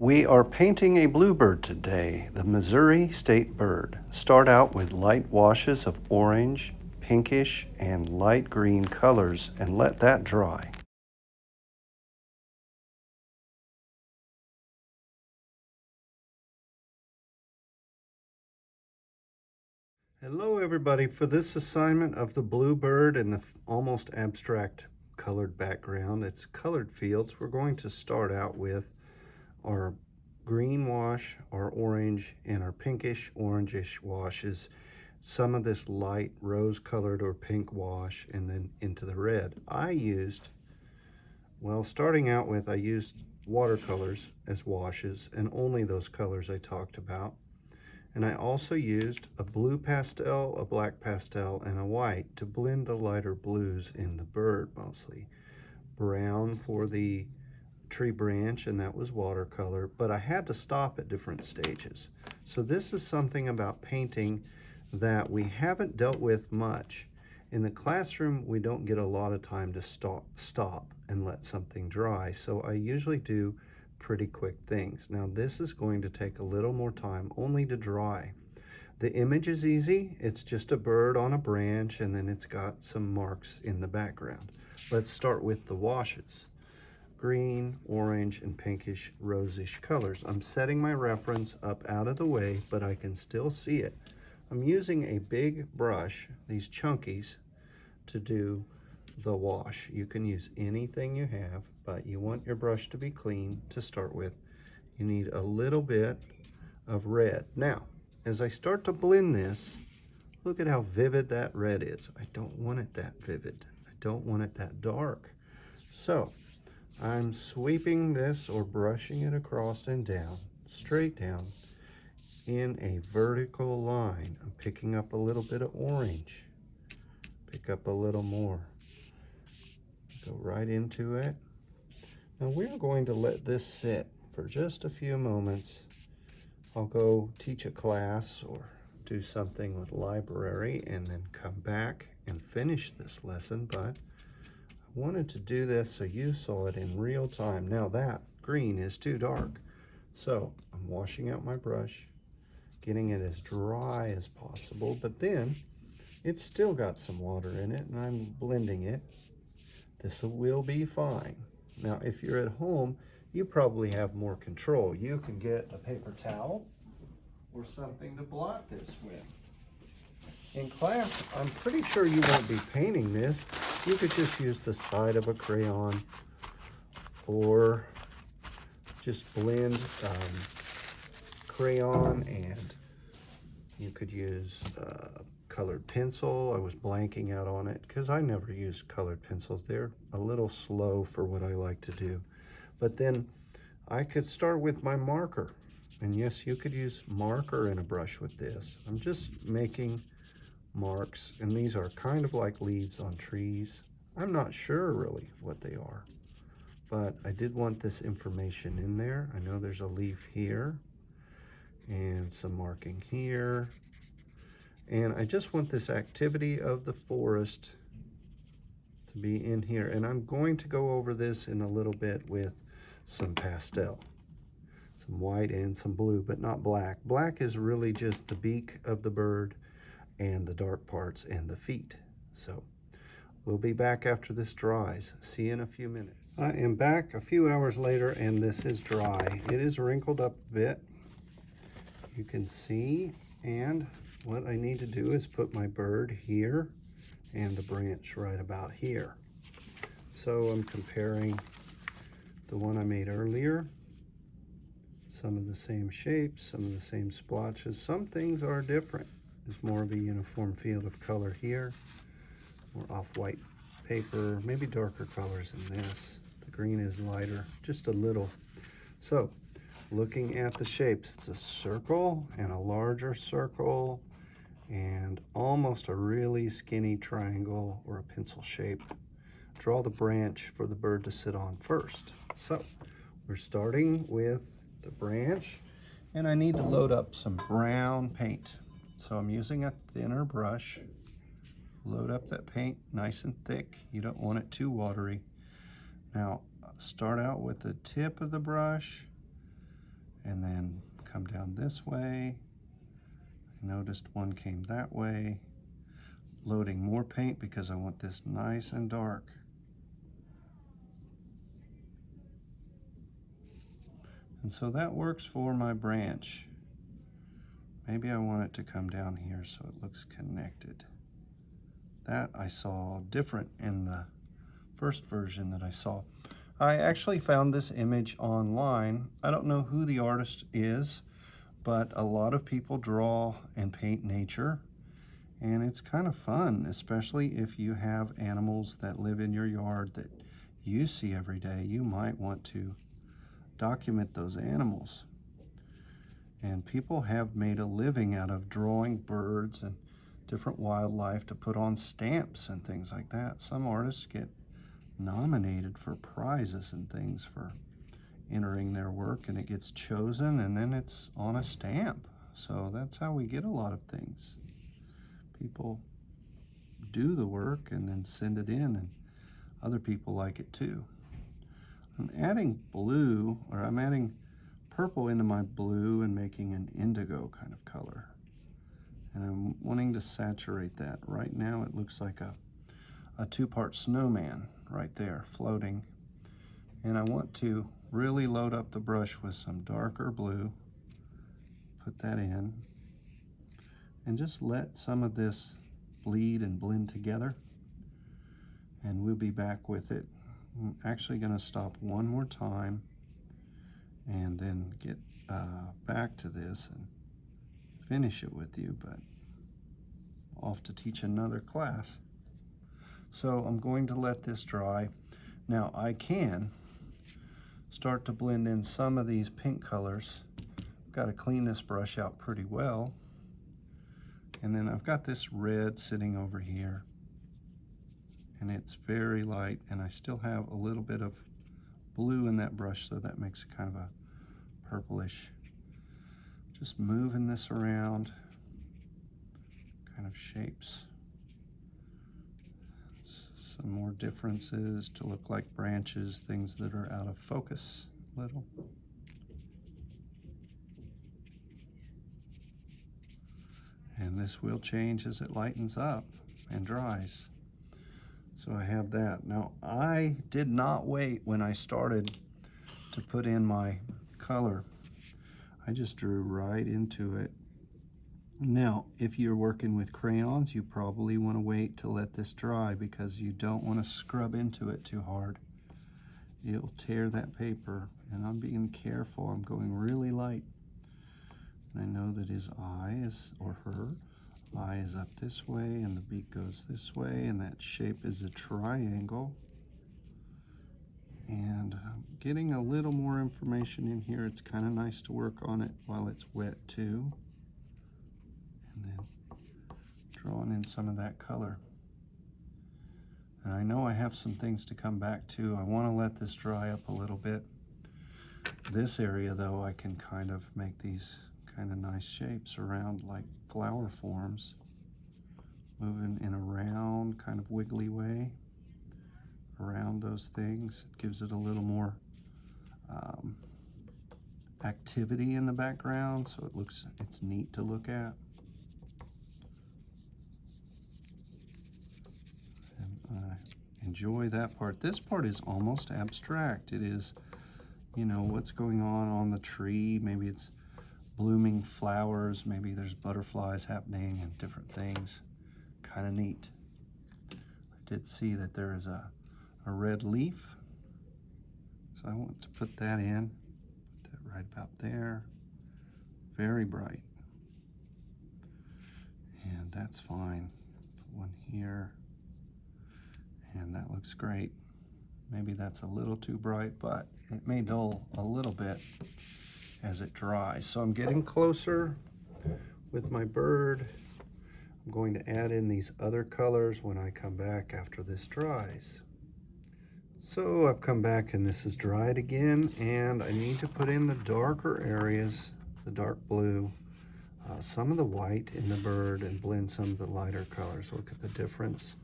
We are painting a bluebird today, the Missouri state bird. Start out with light washes of orange, pinkish, and light green colors and let that dry. Hello everybody. For this assignment of the bluebird and the almost abstract colored background, it's colored fields, we're going to start out with our green wash, our orange, and our pinkish orangish washes, some of this light rose colored or pink wash, and then into the red. Starting out with, I used watercolors as washes, and only those colors I talked about. And I also used a blue pastel, a black pastel, and a white to blend the lighter blues in the bird mostly. Brown for the tree branch, and that was watercolor, but I had to stop at different stages. So this is something about painting that we haven't dealt with much. In the classroom, we don't get a lot of time to stop and let something dry, so I usually do pretty quick things. Now this is going to take a little more time only to dry. The image is easy. It's just a bird on a branch, and then it's got some marks in the background. Let's start with the washes. Green, orange, and pinkish rosish colors. I'm setting my reference up out of the way, but I can still see it. I'm using a big brush, these chunkies, to do the wash. You can use anything you have, but you want your brush to be clean to start with. You need a little bit of red. Now, as I start to blend this, look at how vivid that red is. I don't want it that vivid. I don't want it that dark. So, I'm sweeping this or brushing it across and down, straight down, in a vertical line. I'm picking up a little bit of orange. Pick up a little more. Go right into it. Now we're going to let this sit for just a few moments. I'll go teach a class or do something with library and then come back and finish this lesson, but I wanted to do this so you saw it in real time. Now that green is too dark, so I'm washing out my brush, getting it as dry as possible, but then it's still got some water in it and I'm blending it. This will be fine. Now, if you're at home, you probably have more control. You can get a paper towel or something to blot this with. In class, I'm pretty sure you won't be painting this. You could just use the side of a crayon or just blend crayon, and you could use colored pencil. I was blanking out on it because I never use colored pencils. They're a little slow for what I like to do. But then I could start with my marker. And yes, you could use marker in a brush with this. I'm just making marks, and these are kind of like leaves on trees. I'm not sure really what they are, but I did want this information in there. I know there's a leaf here and some marking here. And I just want this activity of the forest to be in here. And I'm going to go over this in a little bit with some pastel. Some white and some blue, but not black. Black is really just the beak of the bird and the dark parts and the feet. So we'll be back after this dries. See you in a few minutes. I am back a few hours later and this is dry. It is wrinkled up a bit. You can see, and what I need to do is put my bird here and the branch right about here. So I'm comparing the one I made earlier. Some of the same shapes, some of the same splotches. Some things are different. There's more of a uniform field of color here. More off-white paper, maybe darker colors than this. The green is lighter, just a little. So, looking at the shapes, it's a circle and a larger circle and almost a really skinny triangle or a pencil shape. Draw the branch for the bird to sit on first. So we're starting with the branch, and I need to load up some brown paint. So I'm using a thinner brush. Load up that paint nice and thick. You don't want it too watery. Now start out with the tip of the brush, and then come down this way. I noticed one came that way. Loading more paint because I want this nice and dark. And so that works for my branch. Maybe I want it to come down here so it looks connected. That I saw different in the first version that I saw. I actually found this image online. I don't know who the artist is, but a lot of people draw and paint nature, and it's kind of fun, especially if you have animals that live in your yard that you see every day. You might want to document those animals. And people have made a living out of drawing birds and different wildlife to put on stamps and things like that. Some artists get nominated for prizes and things for entering their work, and it gets chosen and then it's on a stamp. So that's how we get a lot of things. People do the work and then send it in, and other people like it too. I'm adding blue, or I'm adding purple into my blue and making an indigo kind of color. And I'm wanting to saturate that. Right now it looks like a two-part snowman right there floating. And I want to really load up the brush with some darker blue. Put that in. And just let some of this bleed and blend together. And we'll be back with it. I'm actually going to stop one more time and then get back to this and finish it with you, but off to teach another class. So I'm going to let this dry. Now I can start to blend in some of these pink colors. I've got to clean this brush out pretty well. And then I've got this red sitting over here, and it's very light, and I still have a little bit of blue in that brush, so that makes it kind of a purplish. Just moving this around, kind of shapes some more differences to look like branches, things that are out of focus a little. And this will change as it lightens up and dries. So I have that. Now I did not wait when I started to put in my color. I just drew right into it. Now, if you're working with crayons, you probably want to wait to let this dry because you don't want to scrub into it too hard. It'll tear that paper, and I'm being careful. I'm going really light. And I know that his eye is, or her eye is up this way, and the beak goes this way, and that shape is a triangle. And I'm getting a little more information in here. It's kind of nice to work on it while it's wet too. And then drawing in some of that color. And I know I have some things to come back to. I want to let this dry up a little bit. This area though, I can kind of make these kind of nice shapes around like flower forms, moving in a round kind of wiggly way around those things. It gives it a little more activity in the background, so it's neat to look at. And I enjoy that part. This part is almost abstract. It is, you know, what's going on the tree. Maybe it's blooming flowers, maybe there's butterflies happening and different things. Kind of neat. I did see that there is a red leaf, so I want to put that in. Put that right about there. Very bright. And that's fine. Put one here. And that looks great. Maybe that's a little too bright, but it may dull a little bit as it dries. So I'm getting closer with my bird. I'm going to add in these other colors when I come back after this dries. So I've come back and this is dried again, and I need to put in the darker areas, the dark blue, some of the white in the bird, and blend some of the lighter colors. Look at the difference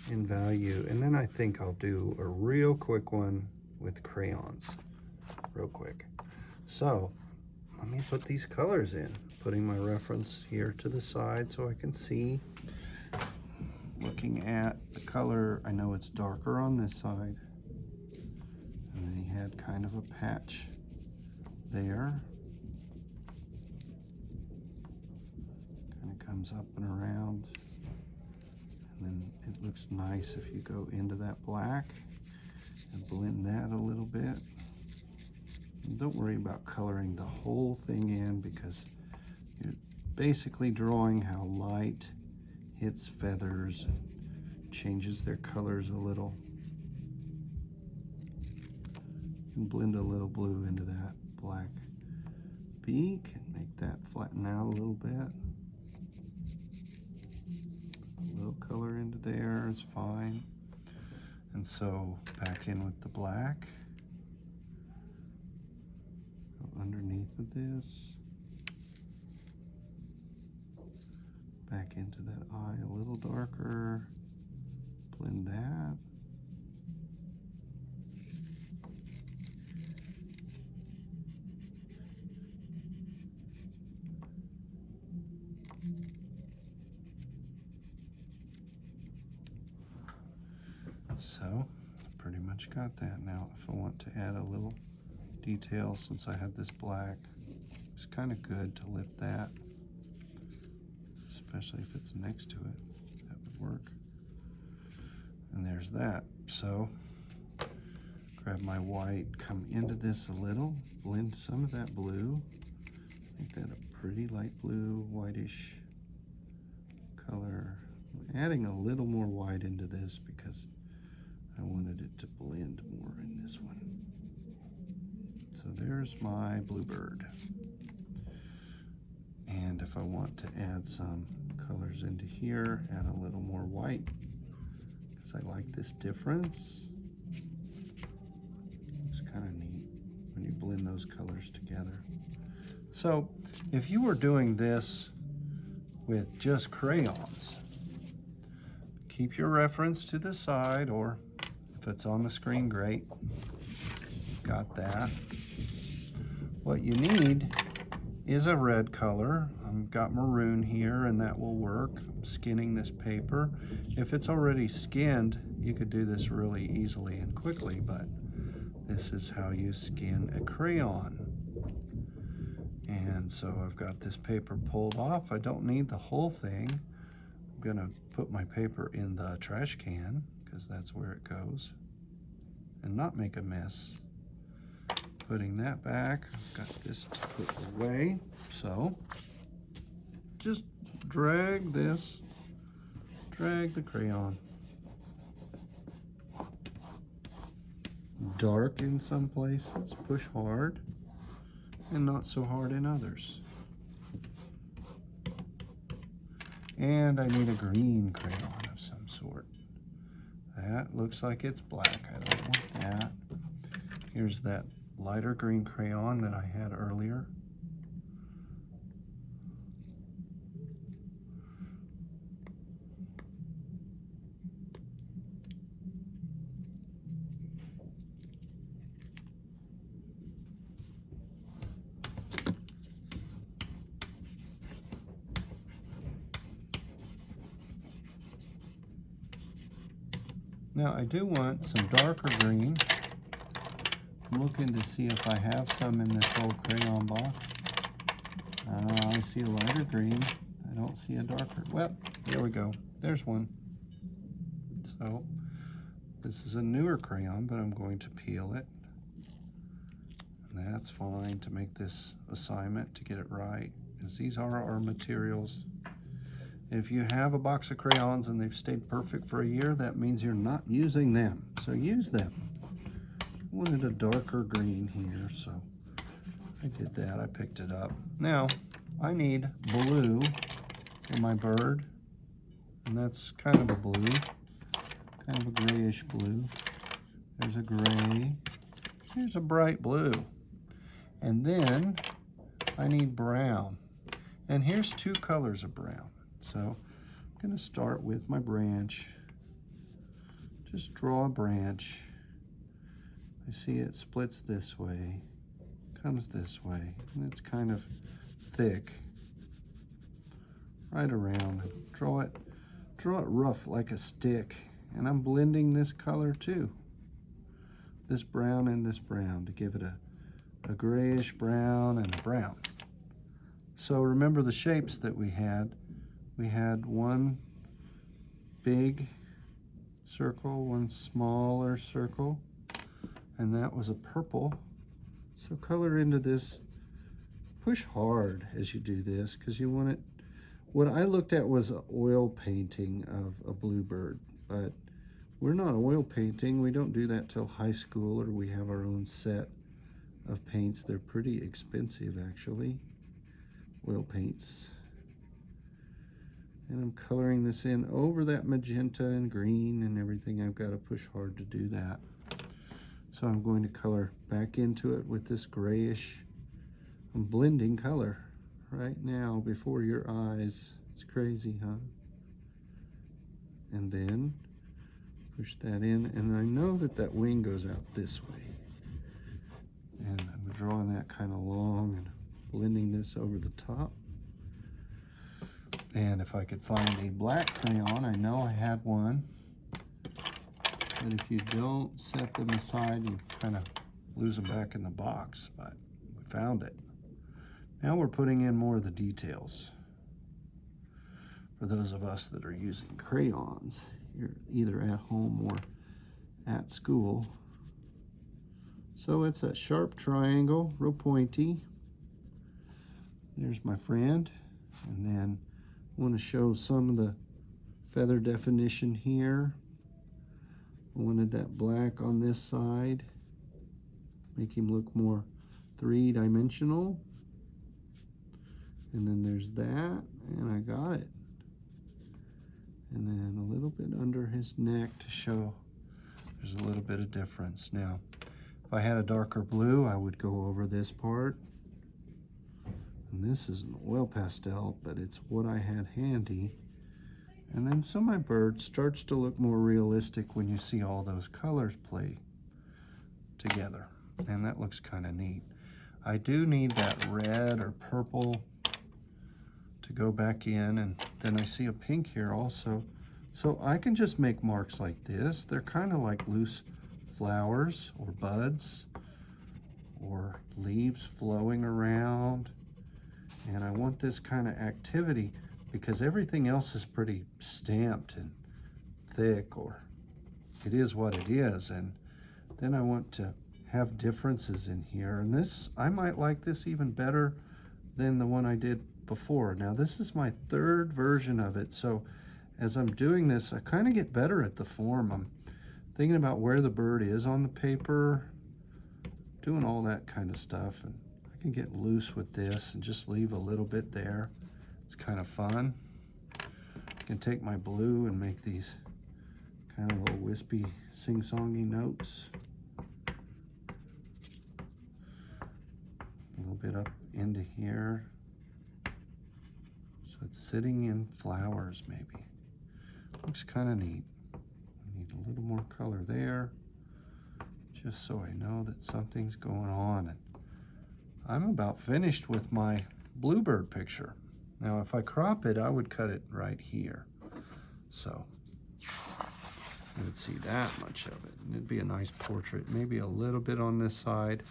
in value. And then I think I'll do a real quick one with crayons, real quick. So let me put these colors in. Putting my reference here to the side so I can see. Looking at the color, I know it's darker on this side. And then he had kind of a patch there. Kind of comes up and around. And then it looks nice if you go into that black and blend that a little bit. And don't worry about coloring the whole thing in, because you're basically drawing how light hits feathers and changes their colors a little. And blend a little blue into that black beak and make that flatten out a little bit. A little color into there is fine. And so back in with the black. Go underneath of this. Back into that eye a little darker. Blend that. So, pretty much got that. Now, if I want to add a little detail, since I had this black, it's kind of good to lift that, especially if it's next to it. That would work. And there's that. So, grab my white, come into this a little, blend some of that blue, make that a pretty light blue, whitish color. I'm adding a little more white into this because I wanted it to blend more in this one. So there's my Bluebird. And if I want to add some colors into here, add a little more white, because I like this difference. It's kind of neat when you blend those colors together. So if you were doing this with just crayons, keep your reference to the side, or if it's on the screen, great. Got that. What you need is a red color. I've got maroon here, and that will work. I'm skinning this paper. If it's already skinned, you could do this really easily and quickly, but this is how you skin a crayon. And so I've got this paper pulled off. I don't need the whole thing. I'm gonna put my paper in the trash can, because that's where it goes, and not make a mess. Putting that back, I've got this to put away. So just drag the crayon. Dark in some places, push hard, and not so hard in others. And I need a green crayon of some sort. That looks like it's black. I don't want that. Here's that lighter green crayon that I had earlier. Now I do want some darker green. I'm looking to see if I have some in this old crayon box. I see a lighter green. I don't see a darker. Well, there we go. There's one. So this is a newer crayon, but I'm going to peel it. And that's fine to make this assignment, to get it right, because these are our materials. If you have a box of crayons and they've stayed perfect for a year, that means you're not using them. So use them. I wanted a darker green here, so I did that. I picked it up. Now, I need blue for my bird, and that's kind of a blue, kind of a grayish blue. There's a gray. Here's a bright blue. And then I need brown. And here's two colors of brown. So I'm going to start with my branch. Just draw a branch. I see it splits this way. comes this way, and it's kind of thick right around. Draw it rough like a stick, and I'm blending this color too, this brown and this brown, to give it a grayish brown and a brown. So remember the shapes that we had. We had one big circle, one smaller circle, and that was a purple. So color into this, push hard as you do this, because you want it. What I looked at was an oil painting of a Bluebird, but we're not oil painting. We don't do that till high school, or we have our own set of paints. They're pretty expensive, actually, oil paints. And I'm coloring this in over that magenta and green and everything. I've got to push hard to do that. So I'm going to color back into it with this grayish, I'm blending color right now before your eyes. It's crazy, huh? And then push that in, and I know that that wing goes out this way. And I'm drawing that kind of long and blending this over the top. And if I could find a black crayon, I know I had one. But if you don't set them aside, you kind of lose them back in the box, but we found it. Now we're putting in more of the details. For those of us that are using crayons, you're either at home or at school. So it's a sharp triangle, real pointy. There's my friend. And then I want to show some of the feather definition here. I wanted that black on this side, make him look more three-dimensional. And then there's that, and I got it. And then a little bit under his neck to show there's a little bit of difference. Now, if I had a darker blue, I would go over this part. And this is an oil pastel, but it's what I had handy. And then so my bird starts to look more realistic when you see all those colors play together. And that looks kind of neat. I do need that red or purple to go back in, and then I see a pink here also. So I can just make marks like this. They're kind of like loose flowers or buds or leaves flowing around. And I want this kind of activity because everything else is pretty stamped and thick, or it is what it is. And then I want to have differences in here. And this, I might like this even better than the one I did before. Now this is my third version of it. So as I'm doing this, I kind of get better at the form. I'm thinking about where the bird is on the paper, doing all that kind of stuff. And I can get loose with this and just leave a little bit there. It's kind of fun. I can take my blue and make these kind of little wispy sing-songy notes. A little bit up into here. So it's sitting in flowers maybe. Looks kind of neat. I need a little more color there, just so I know that something's going on. And I'm about finished with my Bluebird picture. Now if I crop it, I would cut it right here. So you would see that much of it. And it'd be a nice portrait, maybe a little bit on this side,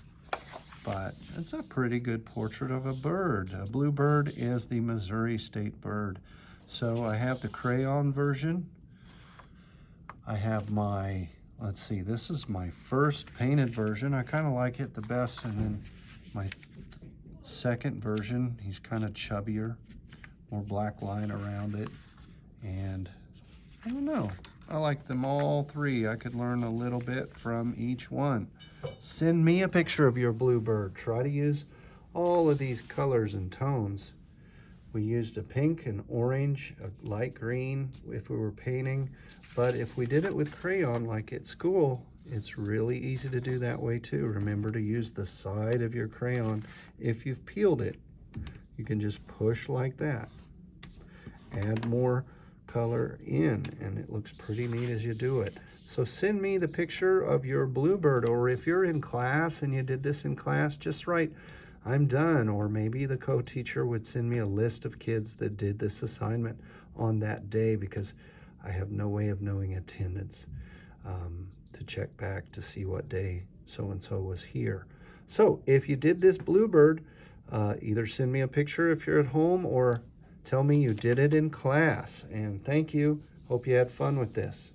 but it's a pretty good portrait of a bird. A Bluebird is the Missouri state bird. So I have the crayon version. I have my, let's see, this is my first painted version. I kind of like it the best. And then my second version, he's kind of chubbier, more black line around it. And I don't know, I like them all three. I could learn a little bit from each one. Send me a picture of your Bluebird. Try to use all of these colors and tones. We used a pink, an orange, a light green if we were painting. But if we did it with crayon like at school, it's really easy to do that way too. Remember to use the side of your crayon. If you've peeled it, you can just push like that. Add more color in, and it looks pretty neat as you do it. So send me the picture of your Bluebird, or if you're in class and you did this in class, just write, "I'm done," or maybe the co-teacher would send me a list of kids that did this assignment on that day, because I have no way of knowing attendance to check back to see what day so-and-so was here. So if you did this Bluebird, either send me a picture if you're at home, or tell me you did it in class. And thank you. Hope you had fun with this.